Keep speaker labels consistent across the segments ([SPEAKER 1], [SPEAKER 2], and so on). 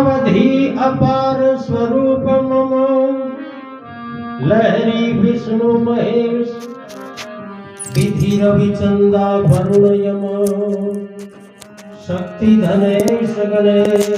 [SPEAKER 1] अवधि अपार स्वरूप मम लहरी विष्णु महेश विधि रविचंदा वरुण यम शक्ति धनेश गणेश।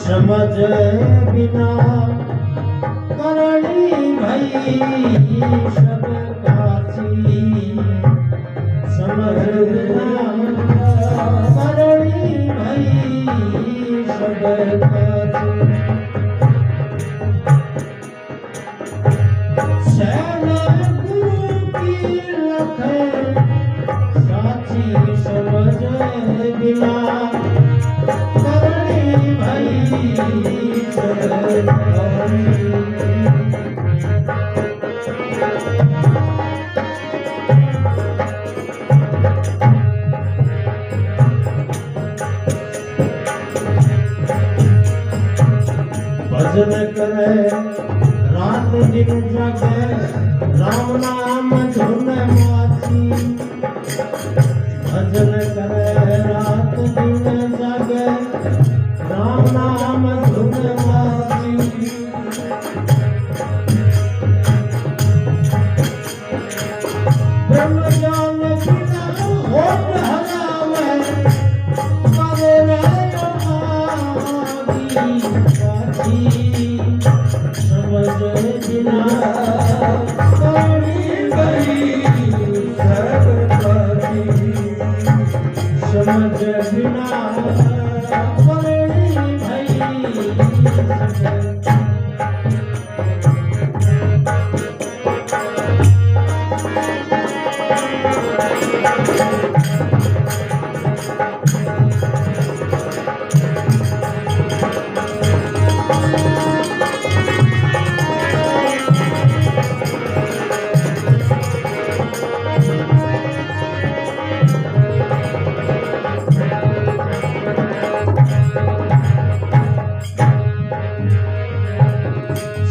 [SPEAKER 1] समझ बिना करणी भई सब काची समझ बिना करणी भई सब काची शरण गुरु की लख साची समझ बिना भजन करे रात दिन जगे राम नाम धुन माची भजन करे रात दिन जगे राम नाम धुन माची ब्रह्म ज्ञान बिना होत हरावे करे समझ बिना करणी भई सब काची समझ बिना करणी भई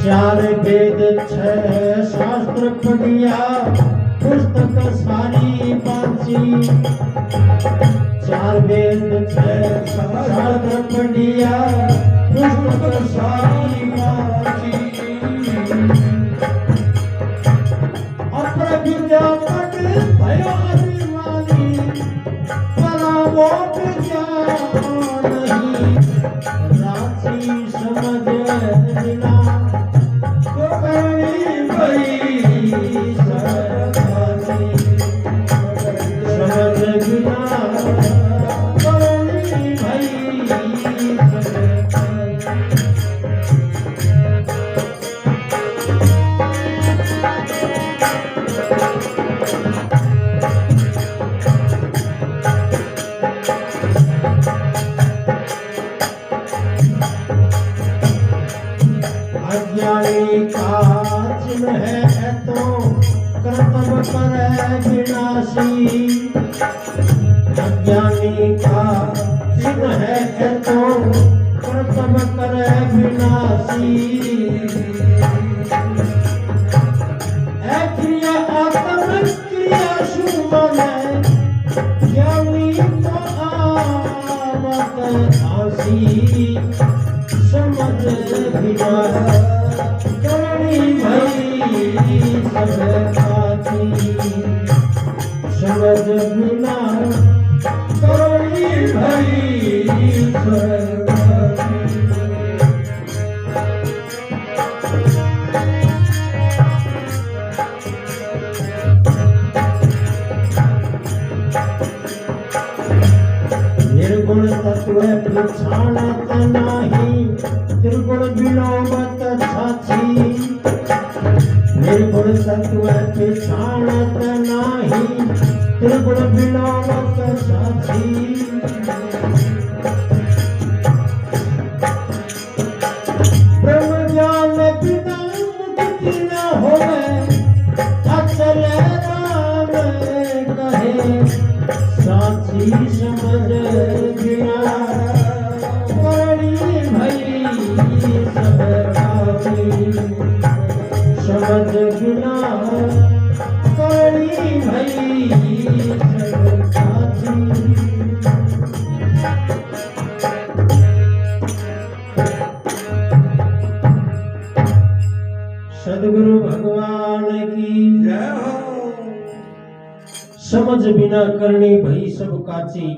[SPEAKER 1] चार वेद छह शास्त्र पढ़िया पुस्तक सारी बाची चार वेद छह शास्त्र पढ़िया पुस्तक सारी बाची अप्रविद्या पट भयो अभिमानी परा वो विद्या नहीं राची समझ बिना अज्ञानी का चिन्ह है तो कर्तव्य करे विनाशी अज्ञानी का चिन्ह है तो कर्तव्य करे विनाशी क्रिया आत्म क्रिया शुभ ज्ञानी तो आवत आसी समझ बिना करणी भई सब काची समझ बिना करणी भई सब काची निर्गुण तत्व प्रछाणत नाही त्रिगुण विलोमत साक्षी निर्गुण तत्व प्रछाणत नाही त्रिगुण विलोमत साक्षी ब्रह्म ज्ञान बिना मुक्ति न होवे, अचल राम कहे साची समझ बिना करणी भई सब काफी, समझ बिना करणी भई सब काफी। सदगुरु भगवान की जय हो। समझ बिना करनी भई सब काची,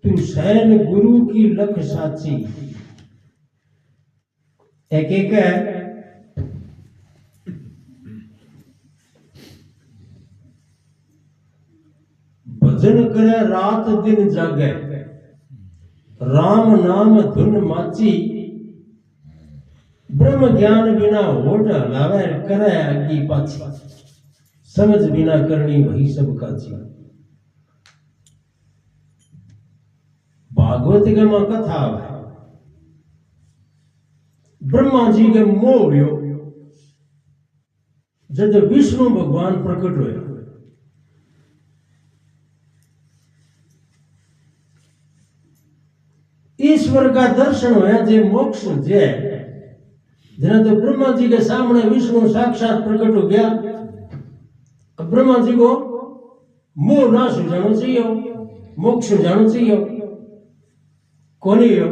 [SPEAKER 1] तू सैन गुरु की लख साची। एक एक है भजन करे रात दिन जागे, राम नाम धुन माची, ब्रह्म ज्ञान बिना होठ हलावे करे अग्गी पाछी, समझ बिना करनी भई सब काची। भागवत के में कथा है, ब्रह्मा जी के मोह हुयो जब विष्णु भगवान प्रकट हुए। ईश्वर का दर्शन होया जे मोक्ष जे जना तो ब्रह्मा जी के सामने विष्णु साक्षात प्रकट हो गया। अब ब्रह्मा जी को मोह नाश हो जाना चाहिए, मोक्ष हो जाना चाहिए, कौन ही हो।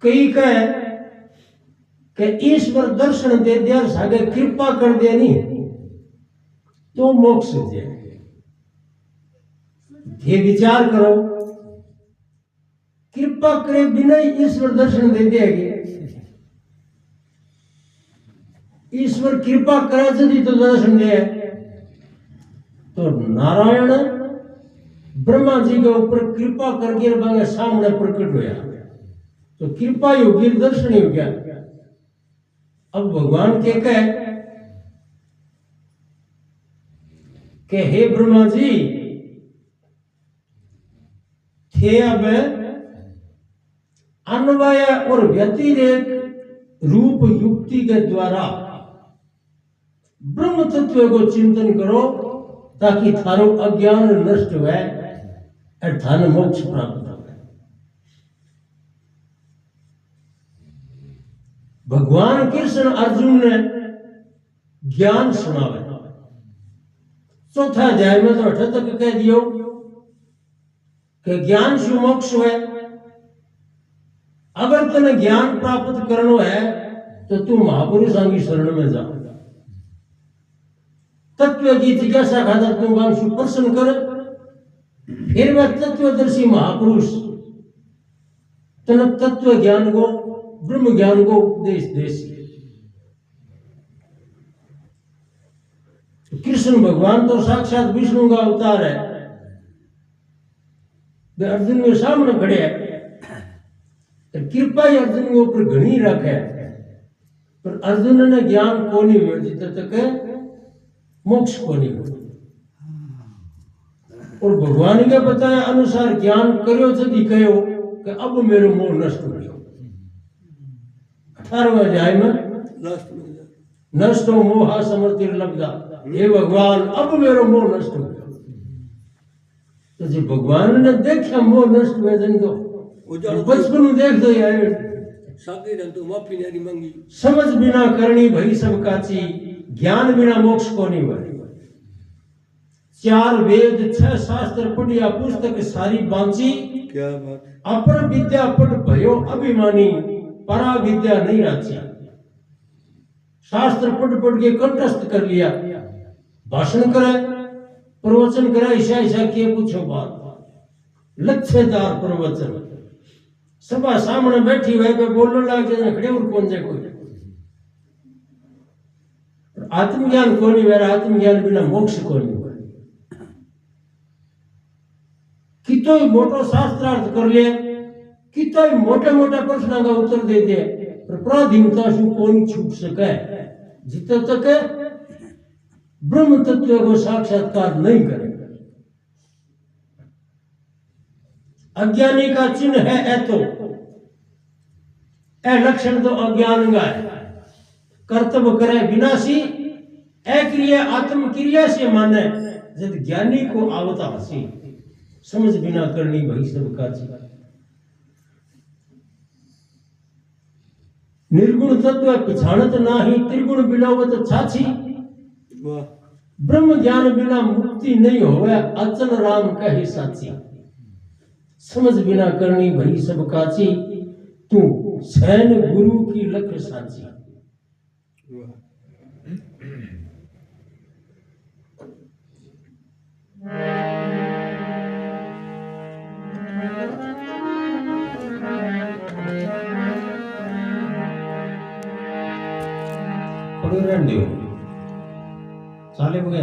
[SPEAKER 1] कई कहे कि ईश्वर दर्शन दे दिया, सागे कृपा कर दे नहीं तो मोक्ष दे। ये विचार करो, कृपा करे बिना ही ईश्वर दर्शन दे देंगे। ईश्वर कृपा करे यदि तो दर्शन दे, तो नारायण ब्रह्मा जी के ऊपर कृपा करके बांगे सामने प्रकट हुआ, तो कृपा ही होगी, दर्शन ही हो गया। अब भगवान के कहे कि हे ब्रह्मा जी, थे अब अन्वय और व्यतिरेक रूप युक्ति के द्वारा ब्रह्म तत्व को चिंतन करो, ताकि थारो अज्ञान नष्ट हो और थाने मोक्ष प्राप्त हो। भगवान कृष्ण अर्जुन ने ज्ञान सुनावे। चौथा अध्याय में तो 78 कह दियो कि ज्ञान से मोक्ष है। अगर तने ज्ञान प्राप्त करनो है तो तू महापुरुषों की शरण में जा। तत्व की जिज्ञासा खातर तू वांशु प्रश्न कर, फिर वह तत्वदर्शी महापुरुष तने तत्व ज्ञान को, ब्रह्म ज्ञान को उपदेश देसी। कृष्ण भगवान तो साक्षात विष्णु का अवतार है, वे अर्जुन के सामने खड़े हैं, तो कृपा ही अर्जुन के ऊपर घनी रखे, पर अर्जुन ने ज्ञान को नहीं हुआ जितने तक मोक्ष को नहीं हुआ। और भगवान के बताया अनुसार ज्ञान करो यदि कहो कि अब मेरे मोह नष्ट हो गया। 18वें अध्याय में नष्ट हो मोहा समर्थिर लब्धा, हे भगवान अब मेरा मोह नष्ट हो गया। तो जी भगवान ने देखा मोह नष्ट हुए जन तो बचपन देख दो यार, तो माफी नहीं मांगी। समझ बिना करनी भई सब काची, ज्ञान बिना मोक्ष को नहीं हुआ। 4 वेद 6 शास्त्र पढ़िया पुस्तक सारी बांची, क्या बात। अपर विद्या पढ़ भयो अभिमानी, परा विद्या नहीं राची। शास्त्र पढ़ के कंठस्थ कर लिया, भाषण करे, प्रवचन करे, ऐसा किए पूछो बात, लच्छेदार प्रवचन, सभा सामने बैठी हुए पे बोलने लगे खड़े और कौन से कोई। आत्मज्ञान को नहीं हुआ, आत्मज्ञान बिना मोक्ष को नहीं हुआ। कितो मोटो शास्त्रार्थ कर ले, कितो मोटे मोटे प्रश्न का उत्तर दे दे, पर प्राधीनता से कौन छूट सके। जित तक ब्रह्म तत्व को साक्षात्कार नहीं करेगा। अज्ञानी का चिन्ह है ए तो ए लक्षण तो अज्ञान का है। कर्तव्य करे विनाशी ए क्रिया आत्म क्रिया से माने जब ज्ञानी को आवता हसी समझ बिना करनी वही सब काची। निर्गुण तत्व पिछाणत नाही त्रिगुण बिलावत छाछी। ब्रह्म ज्ञान बिना मुक्ति नहीं होवे अचल राम कहे साची। समझ बिना करनी वही सब काची तू सैन गुरु की लख साची। चाले बघा